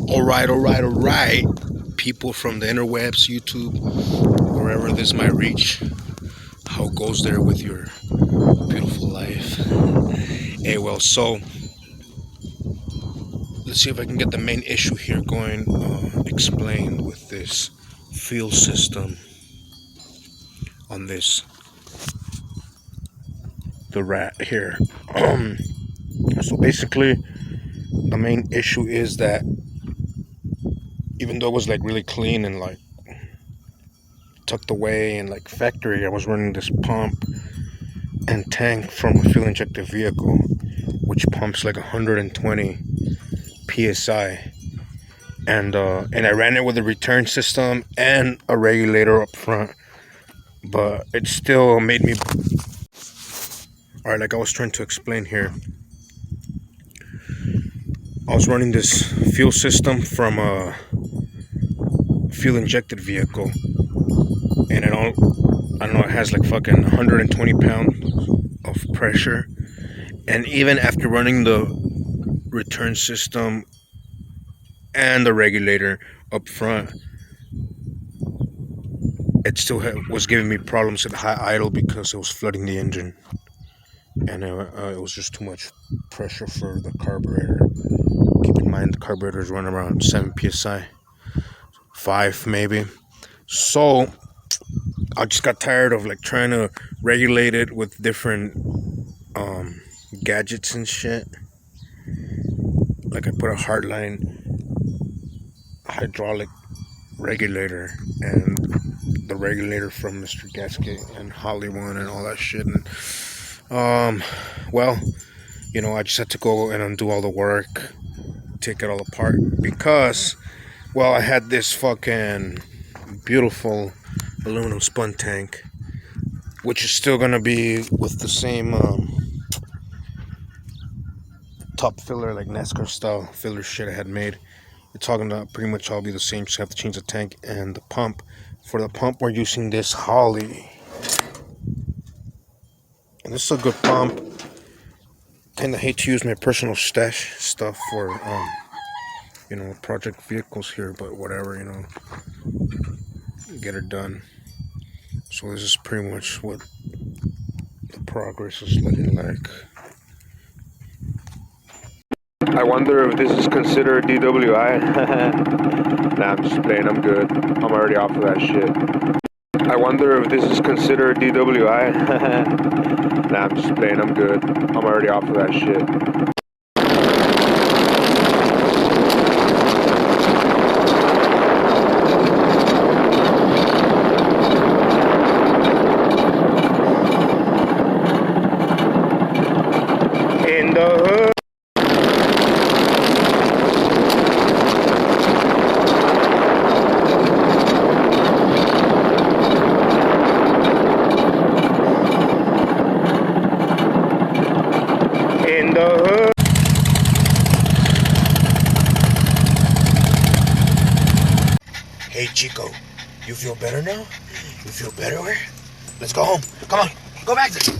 All right. People from the interwebs, YouTube, wherever this might reach, how goes there with your beautiful life? Hey, well, so let's see if I can get the main issue here going, explained with this fuel system on this, the rat here. So basically, the main issue is that even though it was like really clean and like tucked away and like factory, I was running this pump and tank from a fuel injected vehicle, which pumps like 120 psi, and I ran it with a return system and a regulator up front, but it still made me. All right, like I was trying to explain here, I was running this fuel system from a fuel injected vehicle, and I don't know, it has like fucking 120 pounds of pressure, and even after running the return system and the regulator up front, it still was giving me problems at high idle because it was flooding the engine, and it was just too much pressure for the carburetor. Keep in mind the carburetors run around 7 psi, 5 maybe. So I just got tired of like trying to regulate it with different gadgets and shit. Like I put a hardline hydraulic regulator and the regulator from Mr. Gasket and Hollywood and all that shit, and well, you know, I just had to go and undo all the work, take it all apart, because, well, I had this fucking beautiful aluminum spun tank, which is still gonna be with the same top filler, like NASCAR style filler shit I had made. It's all gonna pretty much all be the same. Just have to change the tank and the pump. For the pump, we're using this Holly, and this is a good pump. Kind of hate to use my personal stash stuff for you know, project vehicles here, but whatever, you know, get it done. So this is pretty much what the progress is looking like. I wonder if this is considered DWI. Nah, I'm just playing, I'm good. I'm already off of that shit. I wonder if this is considered DWI. Nah, I'm just playing, I'm good. I'm already off of that shit. In the hood. In the hood. Hey Chico, you feel better now? You feel better? Let's go home. Come on, go back there.